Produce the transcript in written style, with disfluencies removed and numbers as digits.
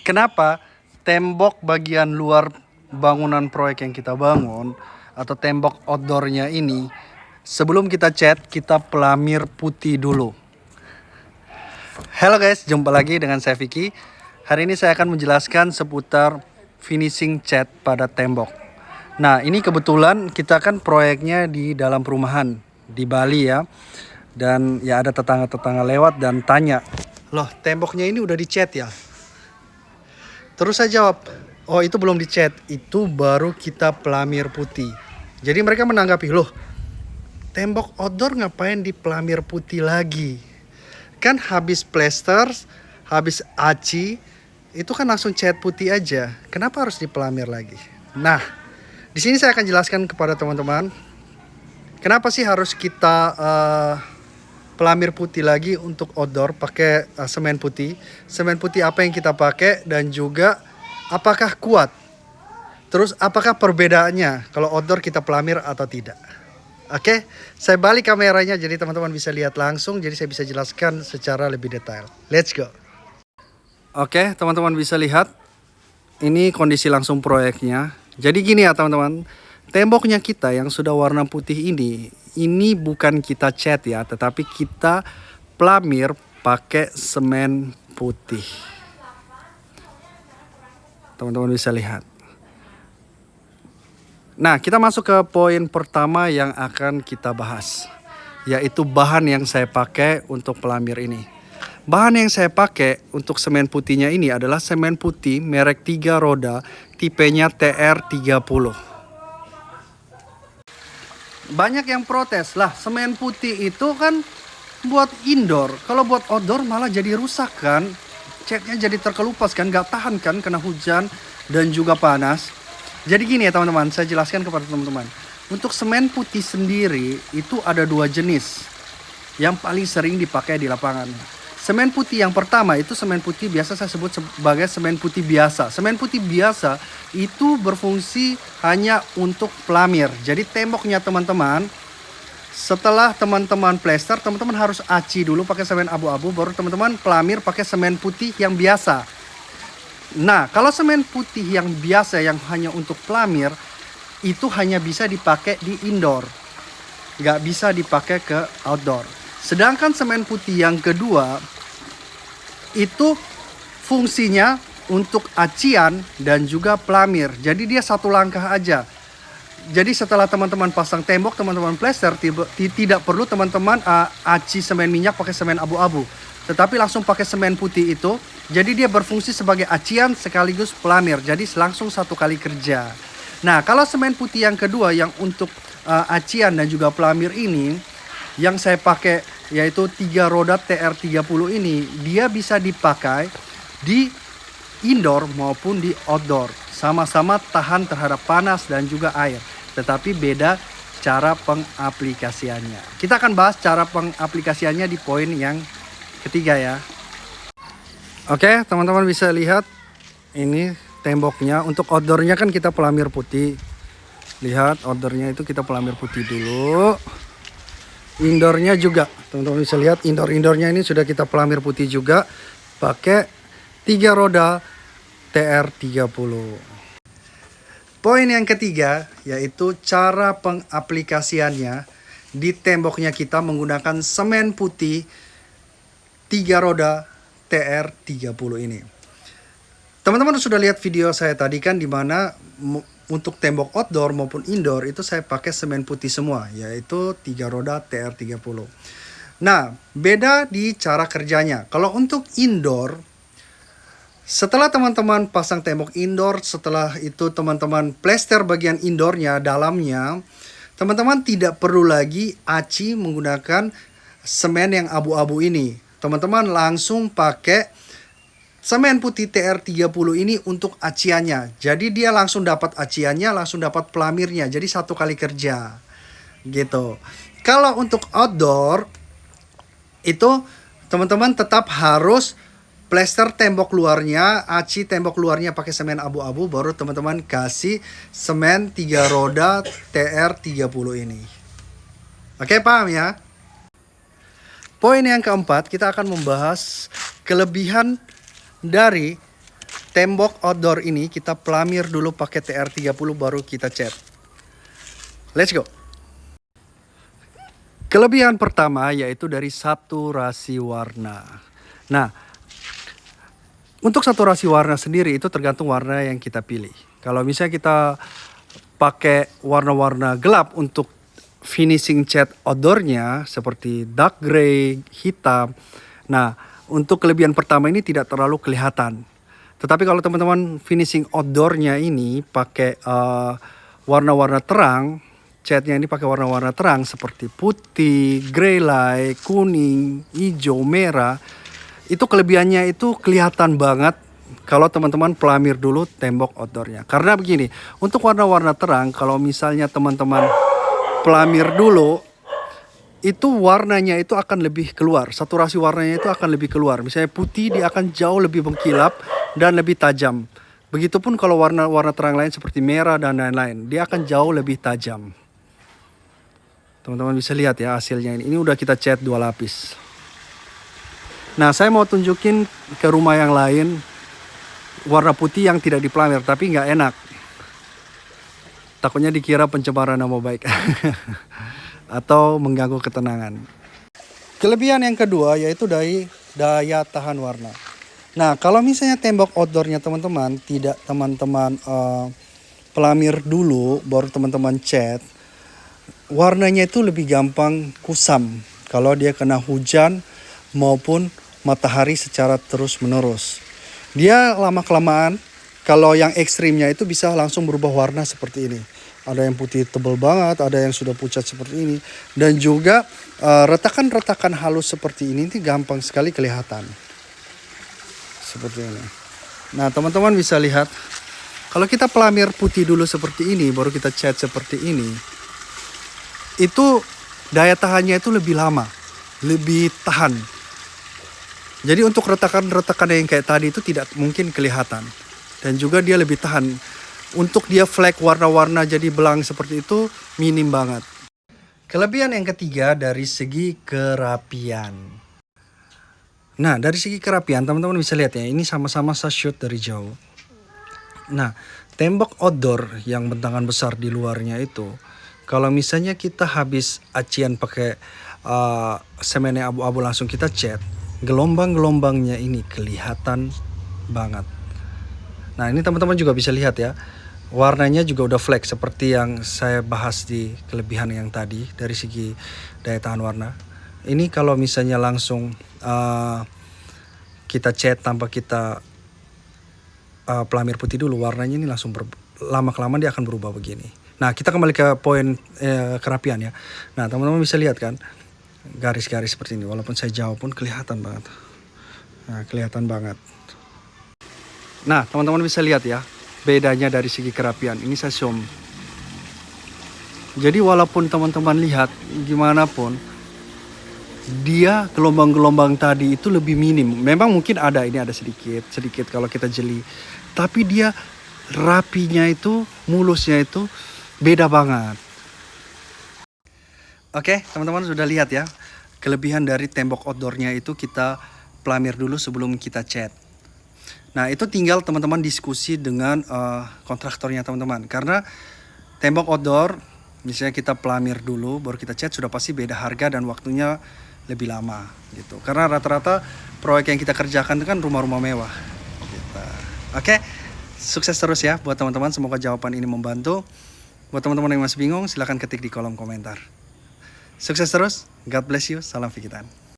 Kenapa tembok bagian luar bangunan proyek yang kita bangun atau tembok outdoornya ini, sebelum kita cat, kita pelamir putih dulu. Halo guys, jumpa lagi dengan saya Vicky. Hari ini saya akan menjelaskan seputar finishing cat pada tembok. Nah, ini kebetulan kita kan proyeknya di dalam perumahan di Bali ya. Dan ya ada tetangga-tetangga lewat dan tanya, "Loh, temboknya ini udah dicat ya?" Terus saya jawab, "Oh, itu belum dicat, itu baru kita pelamir putih." Jadi mereka menanggapi, "Loh, tembok outdoor ngapain dipelamir putih lagi? Kan habis plester, habis aci, itu kan langsung cat putih aja. Kenapa harus dipelamir lagi?" Nah, di sini saya akan jelaskan kepada teman-teman, kenapa sih harus kita pelamir putih lagi untuk outdoor pakai semen putih. Semen putih apa yang kita pakai dan juga apakah kuat. Terus apakah perbedaannya kalau outdoor kita pelamir atau tidak. Oke, saya balik kameranya jadi teman-teman bisa lihat langsung. Jadi saya bisa jelaskan secara lebih detail. Let's go. Oke, teman-teman bisa lihat. Ini kondisi langsung proyeknya. Jadi gini ya teman-teman. Temboknya kita yang sudah warna putih ini bukan kita cat ya, tetapi kita pelamir pakai semen putih. Teman-teman bisa lihat. Nah, kita masuk ke poin pertama yang akan kita bahas, yaitu bahan yang saya pakai untuk pelamir ini. Bahan yang saya pakai untuk semen putihnya ini adalah semen putih merek 3 roda, tipenya TR30. Banyak yang protes, lah semen putih itu kan buat indoor, kalau buat outdoor malah jadi rusak kan, catnya jadi terkelupas kan, gak tahan kan kena hujan dan juga panas. Jadi gini ya teman-teman, saya jelaskan kepada teman-teman. Untuk semen putih sendiri itu ada 2 jenis yang paling sering dipakai di lapangan. Semen putih yang pertama itu semen putih biasa saya sebut sebagai semen putih biasa. Semen putih biasa itu berfungsi hanya untuk pelamir. Jadi temboknya teman-teman, setelah teman-teman plester, teman-teman harus aci dulu pakai semen abu-abu, baru teman-teman pelamir pakai semen putih yang biasa. Nah, kalau semen putih yang biasa yang hanya untuk pelamir, itu hanya bisa dipakai di indoor. Nggak bisa dipakai ke outdoor. Sedangkan semen putih yang kedua, itu fungsinya untuk acian dan juga pelamir. Jadi dia satu langkah aja. Jadi setelah teman-teman pasang tembok, teman-teman plester, tidak perlu teman-teman aci semen minyak pakai semen abu-abu. Tetapi langsung pakai semen putih itu. Jadi dia berfungsi sebagai acian sekaligus pelamir. Jadi langsung satu kali kerja. Nah, kalau semen putih yang kedua yang untuk acian dan juga pelamir ini, yang saya pakai yaitu 3 roda TR30 ini, dia bisa dipakai di indoor maupun di outdoor. Sama-sama tahan terhadap panas dan juga air. Tetapi beda cara pengaplikasiannya. Kita akan bahas cara pengaplikasiannya di poin yang ketiga ya. Oke, teman-teman bisa lihat ini temboknya. Untuk outdoornya kan kita pelamir putih. Lihat outdoornya itu kita pelamir putih dulu. Indoornya juga, teman-teman bisa lihat indoornya ini sudah kita pelamir putih juga pakai 3 roda TR30. Poin yang ketiga yaitu cara pengaplikasiannya di temboknya kita menggunakan semen putih 3 roda TR30 ini. Teman-teman sudah lihat video saya tadi kan, dimana untuk tembok outdoor maupun indoor itu saya pakai semen putih semua, yaitu 3 roda TR30. Nah, beda di cara kerjanya. Kalau untuk indoor, setelah teman-teman pasang tembok indoor, setelah itu teman-teman plester bagian indoornya, dalamnya, teman-teman tidak perlu lagi aci menggunakan semen yang abu-abu ini. Teman-teman langsung pakai semen putih TR30 ini untuk aciannya. Jadi dia langsung dapat aciannya, langsung dapat pelamirnya. Jadi satu kali kerja. Gitu. Kalau untuk outdoor, itu teman-teman tetap harus plester tembok luarnya, aci tembok luarnya pakai semen abu-abu, baru teman-teman kasih semen 3 roda TR30 ini. Oke, paham ya? Poin yang keempat, kita akan membahas kelebihan dari tembok outdoor ini kita pelamir dulu pakai TR30 baru kita cat. Let's go. Kelebihan pertama yaitu dari saturasi warna. Nah, untuk saturasi warna sendiri itu tergantung warna yang kita pilih. Kalau misalnya kita pakai warna-warna gelap untuk finishing cat outdoornya seperti dark gray, hitam. Nah, untuk kelebihan pertama ini tidak terlalu kelihatan. Tetapi kalau teman-teman finishing outdoornya ini pakai warna-warna terang, catnya ini pakai warna-warna terang seperti putih, grey light, kuning, hijau, merah. Itu kelebihannya itu kelihatan banget kalau teman-teman pelamir dulu tembok outdoornya. Karena begini, untuk warna-warna terang kalau misalnya teman-teman pelamir dulu, itu warnanya itu akan lebih keluar. Saturasi warnanya itu akan lebih keluar. Misalnya putih dia akan jauh lebih mengkilap dan lebih tajam. Begitupun kalau warna-warna terang lain seperti merah dan lain-lain, dia akan jauh lebih tajam. Teman-teman bisa lihat ya hasilnya ini. Ini udah kita cat 2 lapis. Nah, saya mau tunjukin ke rumah yang lain warna putih yang tidak dipelamir, tapi nggak enak. Takutnya dikira pencemaran nama baik atau mengganggu ketenangan. Kelebihan yang kedua yaitu dari daya tahan warna. Nah, kalau misalnya tembok outdoornya teman-teman tidak teman-teman pelamir dulu baru teman-teman cat, warnanya itu lebih gampang kusam kalau dia kena hujan maupun matahari secara terus-menerus. Dia lama-kelamaan, kalau yang ekstrimnya itu bisa langsung berubah warna seperti ini. Ada yang putih tebal banget, ada yang sudah pucat seperti ini. Dan juga retakan-retakan halus seperti ini gampang sekali kelihatan. Seperti ini. Nah, teman-teman bisa lihat, kalau kita pelamir putih dulu seperti ini, baru kita cat seperti ini, itu daya tahannya itu lebih lama, lebih tahan. Jadi untuk retakan-retakan yang kayak tadi itu tidak mungkin kelihatan. Dan juga dia lebih tahan. Untuk dia flek warna-warna jadi belang seperti itu minim banget. Kelebihan yang ketiga dari segi kerapian. Nah, dari segi kerapian teman-teman bisa lihat ya, ini sama-sama saya shoot dari jauh. Nah, tembok outdoor yang bentangan besar di luarnya itu, kalau misalnya kita habis acian pakai semen yang abu-abu langsung kita cat, gelombang-gelombangnya ini kelihatan banget. Nah, ini teman-teman juga bisa lihat ya, warnanya juga udah flek seperti yang saya bahas di kelebihan yang tadi dari segi daya tahan warna. Ini kalau misalnya langsung kita cat tanpa kita pelamir putih dulu, warnanya ini langsung lama-kelamaan dia akan berubah begini. Nah, kita kembali ke poin kerapian ya. Nah, teman-teman bisa lihat kan garis-garis seperti ini. Walaupun saya jauh pun kelihatan banget. Nah, kelihatan banget. Nah, teman-teman bisa lihat ya bedanya dari segi kerapian. Ini saya zoom. Jadi walaupun teman-teman lihat gimana pun, dia gelombang-gelombang tadi itu lebih minim. Memang mungkin ada, ini ada sedikit kalau kita jeli. Tapi dia rapinya itu, mulusnya itu beda banget. Oke, teman-teman sudah lihat ya. Kelebihan dari tembok outdoornya itu kita pelamir dulu sebelum kita cat. Nah, itu tinggal teman-teman diskusi dengan kontraktornya teman-teman. Karena tembok outdoor, misalnya kita pelamir dulu baru kita cat, sudah pasti beda harga dan waktunya lebih lama gitu. Karena rata-rata proyek yang kita kerjakan itu kan rumah-rumah mewah gitu. Oke, sukses terus ya buat teman-teman. Semoga jawaban ini membantu. Buat teman-teman yang masih bingung, silahkan ketik di kolom komentar. Sukses terus, God bless you, salam Fikitan.